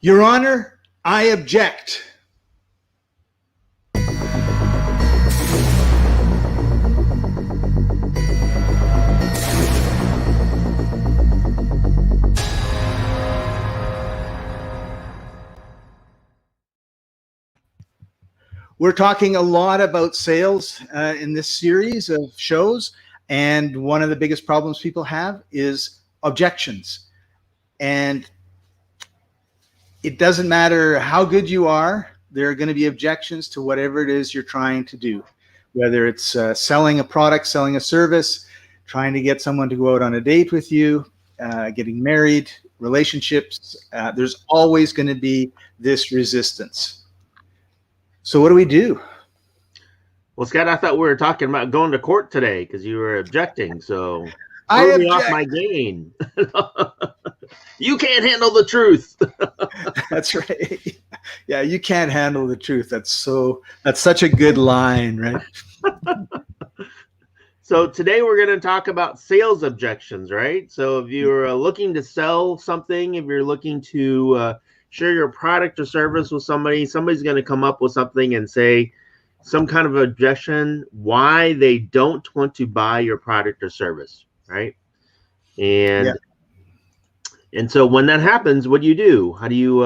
Your Honor, I object. We're talking a lot about sales in this series of shows, and one of the biggest problems people have is objections. And it doesn't matter how good you are, there are going to be objections to whatever it is you're trying to do, whether it's selling a product, selling a service, trying to get someone to go out on a date with you, getting married, relationships. There's always going to be this resistance. So what do we do? Well, Scott, I thought we were talking about going to court today because you were objecting. So I threw me object. off my game. You can't handle the truth. That's right. Yeah, you can't handle the truth. That's such a good line, right? So today we're going to talk about sales objections, right? So if you're looking to sell something, if you're looking to share your product or service with somebody, somebody's going to come up with something and say some kind of objection why they don't want to buy your product or service, right? And so when that happens, what do? How do you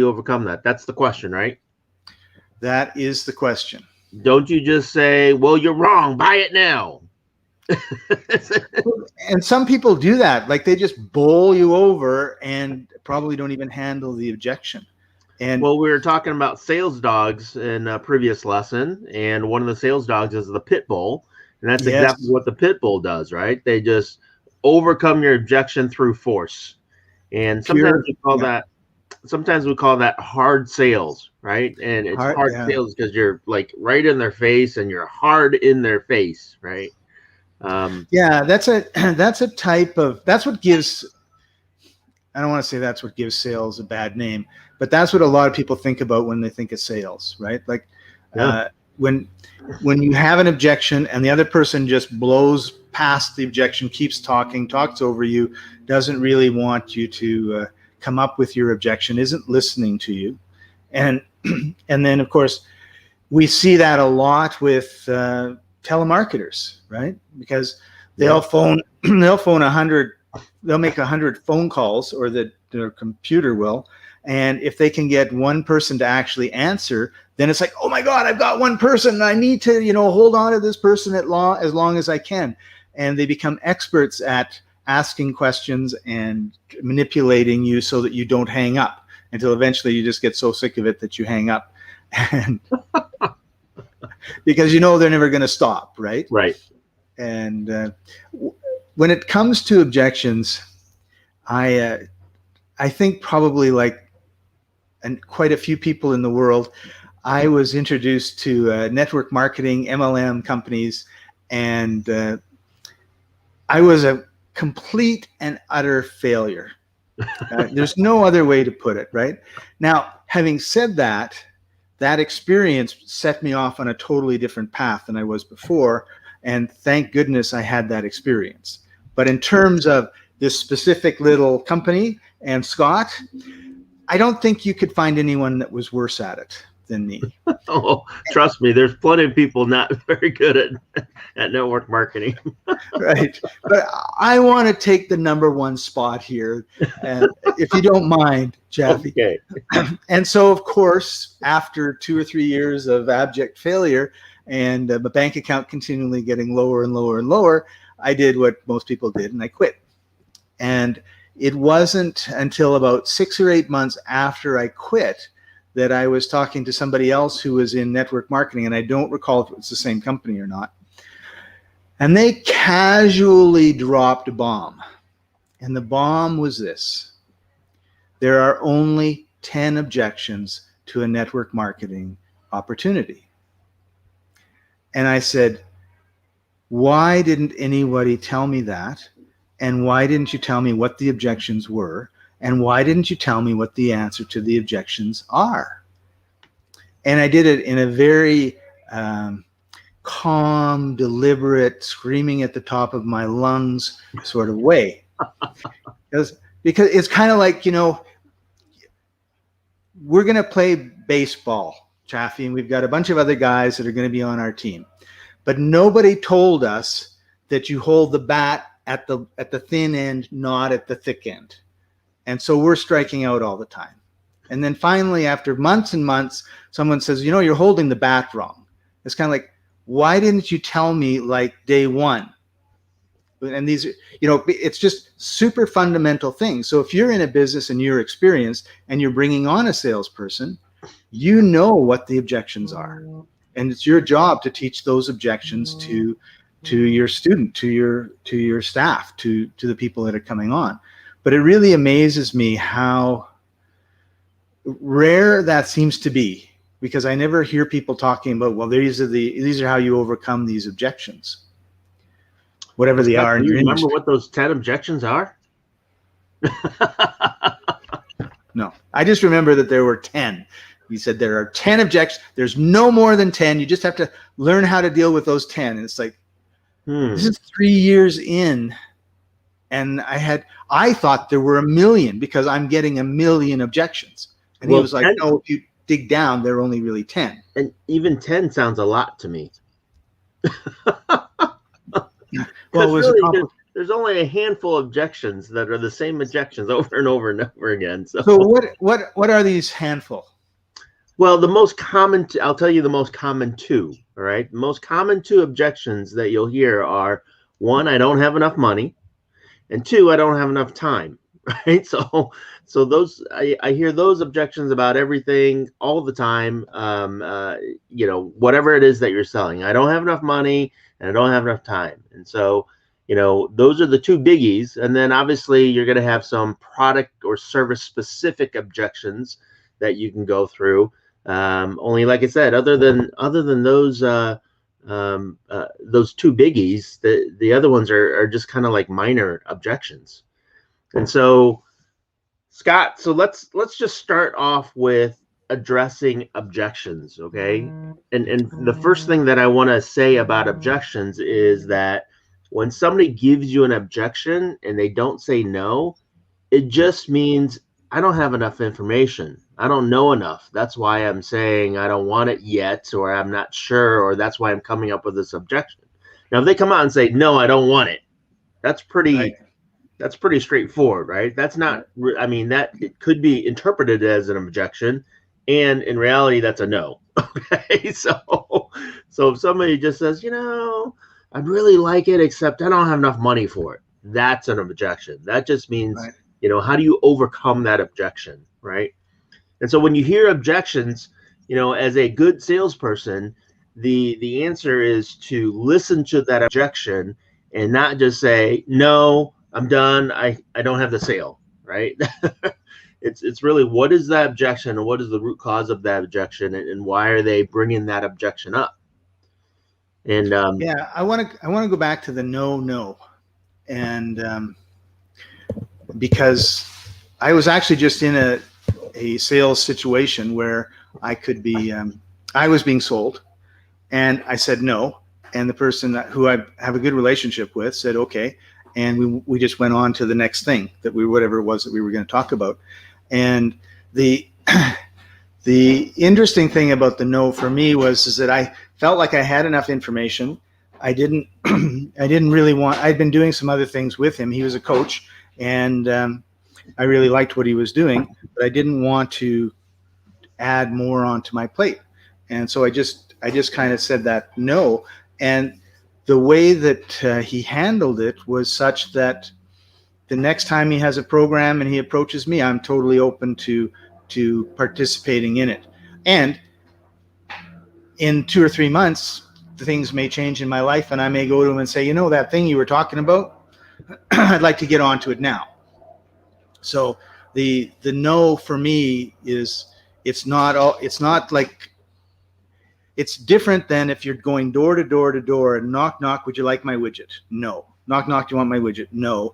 overcome that? That's the question, right? That is the question. Don't you just say, well, you're wrong, buy it now. And some people do that. Like, they just bowl you over and probably don't even handle the objection. And well, we were talking about sales dogs in a previous lesson, and one of the sales dogs is the pit bull, and that's exactly what the pit bull does, right? They just overcome your objection through force. And sometimes we call that hard sales, right? And it's hard sales because you're like right in their face and you're hard in their face, right? That's a type of, that's what gives, I don't want to say that's what gives sales a bad name, but that's what a lot of people think about when they think of sales, right? Like when you have an objection and the other person just blows past the objection, keeps talking, talks over you, doesn't really want you to come up with your objection, isn't listening to you. And then of course we see that a lot with telemarketers, right? Because they'll make 100 phone calls, or their computer will, and if they can get one person to actually answer, then it's like, oh my God, I've got one person, and I need to, hold on to this person as long as I can. And they become experts at asking questions and manipulating you so that you don't hang up, until eventually you just get so sick of it that you hang up. And because they're never going to stop, right? Right. And when it comes to objections, I think probably quite a few people in the world, I was introduced to network marketing, MLM companies, and I was a complete and utter failure. There's no other way to put it, right? Now, having said that, that experience set me off on a totally different path than I was before. And thank goodness I had that experience. But in terms of this specific little company and Scott, I don't think you could find anyone that was worse at it than me. Oh, trust me, there's plenty of people not very good at network marketing. Right. But I want to take the #1 spot here, and if you don't mind, Chaffee. Okay. And so, of course, after 2 or 3 years of abject failure and the bank account continually getting lower and lower and lower, I did what most people did, and I quit. And it wasn't until about 6 or 8 months after I quit that I was talking to somebody else who was in network marketing, and I don't recall if it was the same company or not. And they casually dropped a bomb. And the bomb was this: there are only 10 objections to a network marketing opportunity. And I said, why didn't anybody tell me that? And why didn't you tell me what the objections were? And why didn't you tell me what the answer to the objections are? And I did it in a very calm, deliberate, screaming at the top of my lungs sort of way. Because it's kind of like, we're going to play baseball, Chaffee, and we've got a bunch of other guys that are going to be on our team. But nobody told us that you hold the bat at the thin end, not at the thick end. And so we're striking out all the time. And then finally, after months and months, someone says, you know, you're holding the bat wrong. It's kind of like, why didn't you tell me like day one? And these, you know, it's just super fundamental things. So if you're in a business and you're experienced and you're bringing on a salesperson, you know what the objections are. And it's your job to teach those objections to your student, to your staff, to the people that are coming on. But it really amazes me how rare that seems to be, because I never hear people talking about, well, these are how you overcome these objections, whatever they are. Do you remember what those 10 objections are? No, I just remember that there were 10. You said there are 10 objections. There's no more than 10. You just have to learn how to deal with those 10. And it's like, this is 3 years in. And I thought there were 1 million because I'm getting 1 million objections. And he was like, 10, no, if you dig down, there are only really 10. And even 10 sounds a lot to me. Well, really, there's only a handful of objections that are the same objections over and over and over again. So what are these handful? Well, the most common, I'll tell you the most common two, all right? The most common two objections that you'll hear are, 1, I don't have enough money, and 2, I don't have enough time, right? So those, I hear those objections about everything all the time, you know, whatever it is that you're selling. I don't have enough money, and I don't have enough time. And so, you know, those are the two biggies. And then obviously you're going to have some product or service specific objections that you can go through. Only, like I said, other than those two biggies, the other ones are just kind of like minor objections. And so, Scott, so let's just start off with addressing objections, okay? And the first thing that I want to say about objections is that when somebody gives you an objection and they don't say no, it just means I don't have enough information. I don't know enough. That's why I'm saying I don't want it yet, or I'm not sure, or that's why I'm coming up with this objection. Now, if they come out and say, no, I don't want it, that's pretty straightforward, right? That's not, I mean, that it could be interpreted as an objection, and in reality, that's a no. Okay, so if somebody just says, you know, I'd really like it, except I don't have enough money for it, that's an objection. That just means, you know, how do you overcome that objection, right? And so when you hear objections, you know, as a good salesperson, the answer is to listen to that objection and not just say, no, I'm done, I don't have the sale, right? It's really, what is that objection, and what is the root cause of that objection, and why are they bringing that objection up? And yeah, I want to go back to the no, and because I was actually just in a sales situation where I could be, I was being sold, and I said no, and the person who I have a good relationship with said okay, and we just went on to the next thing whatever it was that we were going to talk about. And the interesting thing about the no for me is that I felt like I had enough information. I didn't really want, I'd been doing some other things with him. He was a coach, and I really liked what he was doing, but I didn't want to add more onto my plate. And so I just kind of said that no. And the way that he handled it was such that the next time he has a program and he approaches me, I'm totally open to participating in it. And in 2 or 3 months, things may change in my life, and I may go to him and say, you know, that thing you were talking about, I'd like to get onto it now. So the no for me is, it's different than if you're going door to door to door and knock, knock, would you like my widget? No. Knock, knock, do you want my widget? No.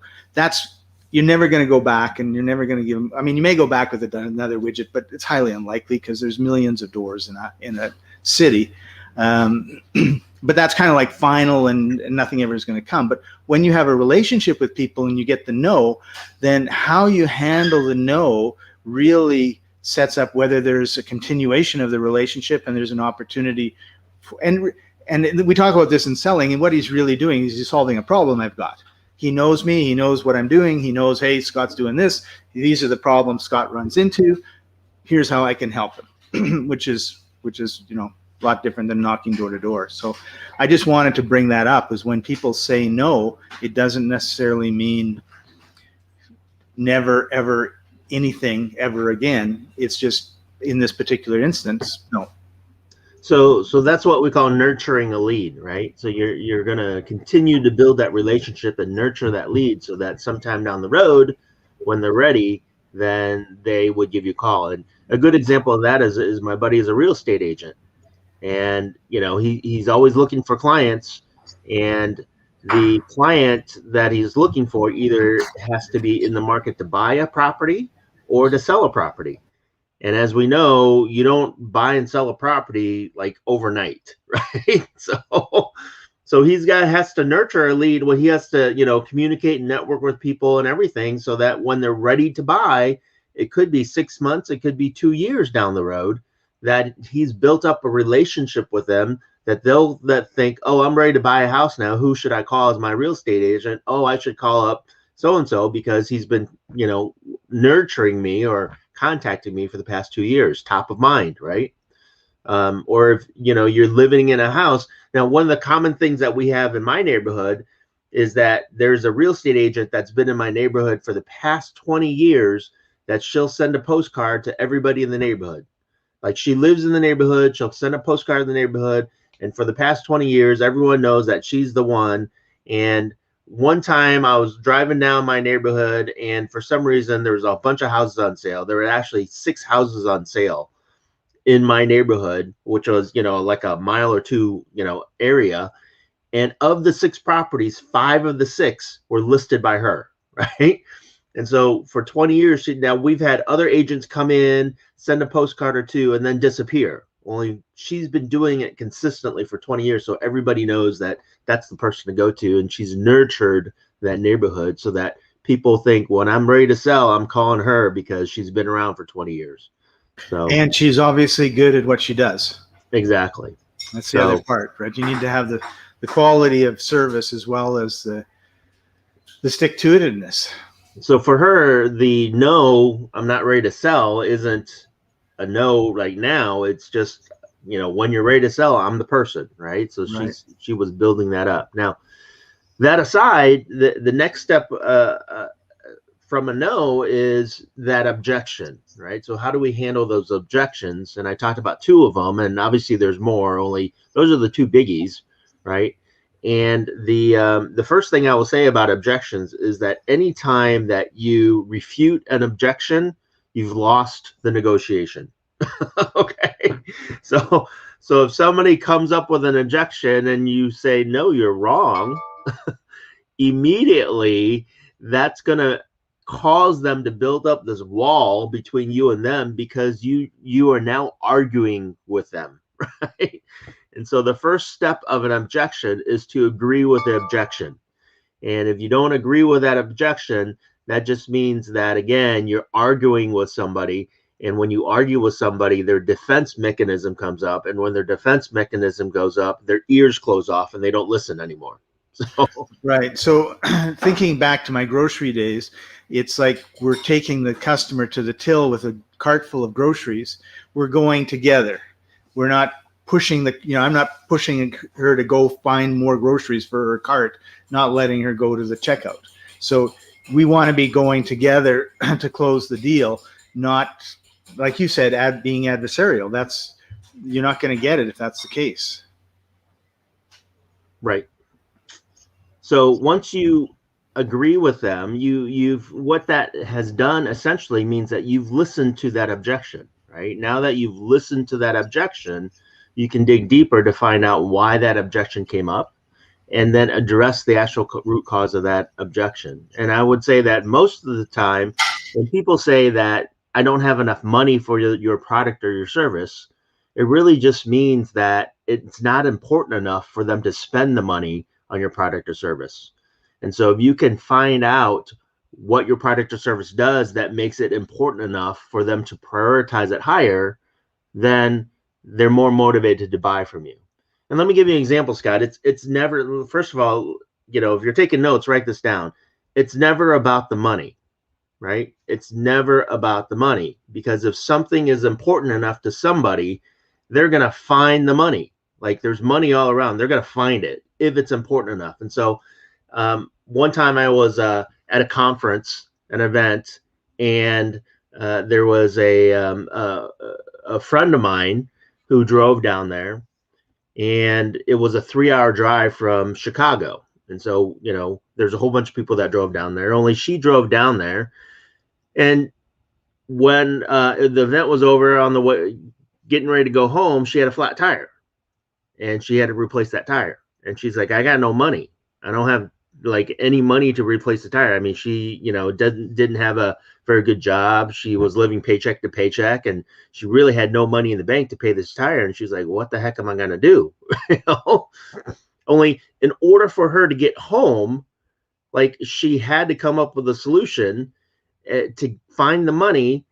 You're never going to go back, and you're never going to give them, I mean, you may go back with another widget, but it's highly unlikely because there's millions of doors in a city. But that's kind of like final, and nothing ever is going to come. But when you have a relationship with people and you get the no, then how you handle the no really sets up whether there's a continuation of the relationship and there's an opportunity and we talk about this in selling, and what he's really doing is he's solving a problem I've got. He knows me, he knows what I'm doing, he knows, hey, Scott's doing this, these are the problems Scott runs into, here's how I can help him. which is a lot different than knocking door to door. So I just wanted to bring that up, is when people say no, it doesn't necessarily mean never ever anything ever again. It's just in this particular instance, no. So that's what we call nurturing a lead, right? So you're going to continue to build that relationship and nurture that lead so that sometime down the road, when they're ready, then they would give you a call. And a good example of that is my buddy is a real estate agent, and he's always looking for clients, and the client that he's looking for either has to be in the market to buy a property or to sell a property. And as we know, you don't buy and sell a property like overnight, right? So has to nurture a lead. Well, he has to, communicate and network with people and everything so that when they're ready to buy, it could be 6 months, it could be 2 years down the road, that he's built up a relationship with them that think, oh, I'm ready to buy a house now. Who should I call as my real estate agent? Oh, I should call up so-and-so because he's been, nurturing me or contacting me for the past 2 years, top of mind, right? Or if you're living in a house. Now, one of the common things that we have in my neighborhood is that there's a real estate agent that's been in my neighborhood for the past 20 years that she'll send a postcard to everybody in the neighborhood. Like, she lives in the neighborhood, she'll send a postcard in the neighborhood, and for the past 20 years, everyone knows that she's the one. And one time I was driving down my neighborhood, and for some reason there was a bunch of houses on sale. There were actually 6 houses on sale in my neighborhood, which was, like a mile or two, area. And of the 6 properties, 5 of the 6 were listed by her, right? And so for 20 years, now we've had other agents come in, send a postcard or 2, and then disappear. Only she's been doing it consistently for 20 years. So everybody knows that that's the person to go to. And she's nurtured that neighborhood so that people think, when I'm ready to sell, I'm calling her because she's been around for 20 years. So, and she's obviously good at what she does. Exactly. That's the other part, right? You need to have the quality of service as well as the stick-to-itiveness. So for her, the no, I'm not ready to sell isn't a no right now. It's just, when you're ready to sell, I'm the person, right? So she was building that up. Now, that aside, the next step from a no is that objection, right? So how do we handle those objections? And I talked about 2 of them, and obviously there's more. Only those are the 2 biggies, right? And the first thing I will say about objections is that anytime that you refute an objection, you've lost the negotiation. Okay. So if somebody comes up with an objection and you say, no, you're wrong, immediately that's going to cause them to build up this wall between you and them because you are now arguing with them, right? And so the first step of an objection is to agree with the objection. And if you don't agree with that objection, that just means that, again, you're arguing with somebody. And when you argue with somebody, their defense mechanism comes up. And when their defense mechanism goes up, their ears close off and they don't listen anymore. So. Right. So thinking back to my grocery days, it's like we're taking the customer to the till with a cart full of groceries. We're going together. We're not pushing I'm not pushing her to go find more groceries for her cart, not letting her go to the checkout. So we want to be going together to close the deal, not, like you said, being adversarial. You're not going to get it if that's the case. Right. So once you agree with them, you've what that has done essentially means that you've listened to that objection, right? Now that you've listened to that objection, you can dig deeper to find out why that objection came up and then address the actual root cause of that objection. And I would say that most of the time when people say that I don't have enough money for your product or your service, it really just means that it's not important enough for them to spend the money on your product or service. And so if you can find out what your product or service does that makes it important enough for them to prioritize it higher, then they're more motivated to buy from you. And let me give you an example, Scott. It's never, first of all, if you're taking notes, write this down. It's never about the money, right? It's never about the money, because if something is important enough to somebody, they're going to find the money. Like, there's money all around. They're going to find it if it's important enough. And so one time I was at a conference, an event, and there was a friend of mine who drove down there, and it was a 3-hour drive from Chicago. And so, there's a whole bunch of people that drove down there. Only she drove down there. And when the event was over, on the way, getting ready to go home, she had a flat tire, and she had to replace that tire. And she's like, I got no money. I don't have like any money to replace the tire. I mean, she, didn't have a very good job. She was living paycheck to paycheck, and she really had no money in the bank to pay this tire. And she's like, what the heck am I going to do? Only in order for her to get home, like, she had to come up with a solution to find the money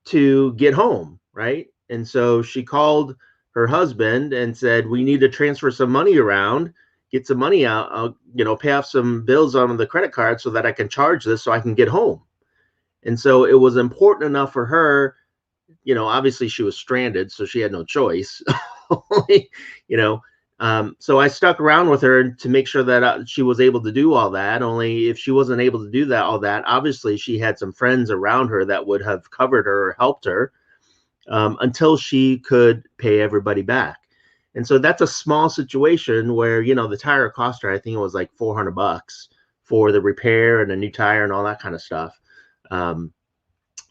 to get home, right? And so she called her husband and said, we need to transfer some money around, get some money out, I'll, pay off some bills on the credit card so that I can charge this so I can get home. And so it was important enough for her, obviously she was stranded, so she had no choice. So I stuck around with her to make sure that she was able to do all that. Only if she wasn't able to do all that, obviously she had some friends around her that would have covered her or helped her until she could pay everybody back. And so that's a small situation where, the tire cost her, I think it was like $400 for the repair and a new tire and all that kind of stuff.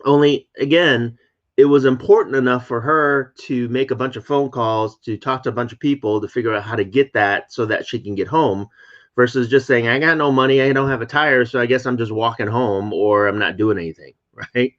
Only, again, it was important enough for her to make a bunch of phone calls, to talk to a bunch of people to figure out how to get that so that she can get home, versus just saying, I got no money, I don't have a tire, so I guess I'm just walking home, or I'm not doing anything, right?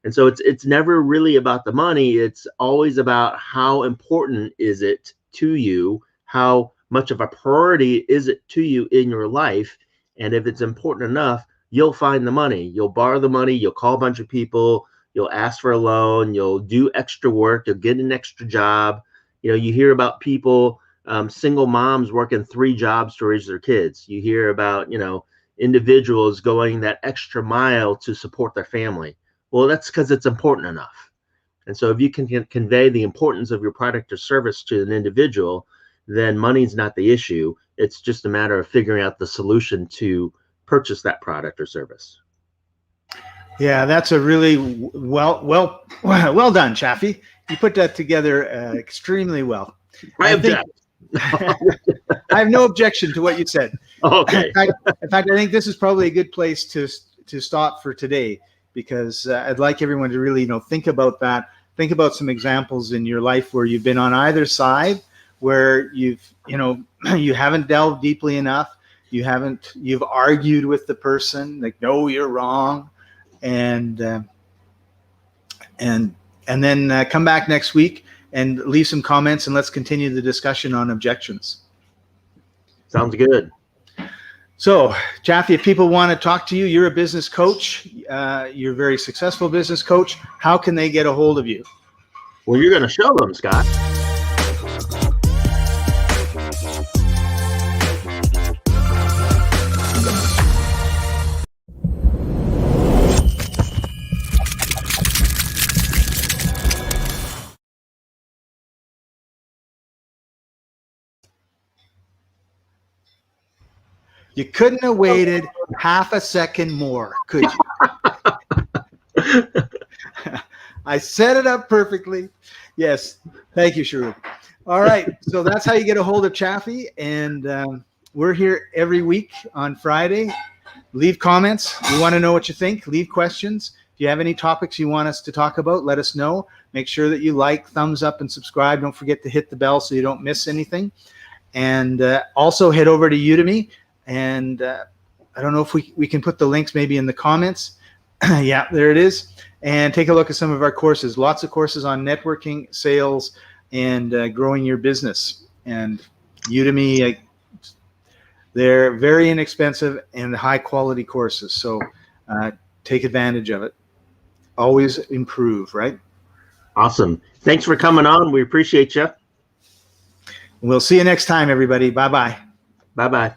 And so it's never really about the money. It's always about how important is it to you, how much of a priority is it to you in your life. And if it's important enough, you'll find the money. You'll borrow the money, you'll call a bunch of people, you'll ask for a loan, you'll do extra work, you'll get an extra job. You hear about people, single moms working 3 jobs to raise their kids. You hear about, individuals going that extra mile to support their family. Well, that's because it's important enough. And so if you can convey the importance of your product or service to an individual, then money's not the issue. It's just a matter of figuring out the solution to purchase that product or service. Yeah, that's a really well done, Chaffee. You put that together extremely well. I object. I have no objection to what you said. Okay. In fact, I think this is probably a good place to stop for today, because I'd like everyone to really, think about that. Think about some examples in your life where you've been on either side, where you've, you haven't delved deeply enough. You've argued with the person, like, no, you're wrong. And then come back next week and leave some comments, and let's continue the discussion on objections. Sounds good. So, Chaffee, if people want to talk to you, you're a business coach, you're a very successful business coach. How can they get a hold of you? Well, you're going to show them, Scott. You couldn't have waited half a second more, could you? I set it up perfectly. Yes. Thank you, Sharuk. All right. So that's how you get a hold of Chaffee. And we're here every week on Friday. Leave comments. We want to know what you think. Leave questions. If you have any topics you want us to talk about, let us know. Make sure that you like, thumbs up, and subscribe. Don't forget to hit the bell so you don't miss anything. And also head over to Udemy. And I don't know if we can put the links maybe in the comments. Yeah, there it is. And take a look at some of our courses. Lots of courses on networking, sales, and growing your business. And Udemy, they're very inexpensive and high quality courses. So Take advantage of it. Always improve, right? Awesome. Thanks for coming on. We appreciate you. We'll see you next time, everybody. Bye-bye. Bye-bye.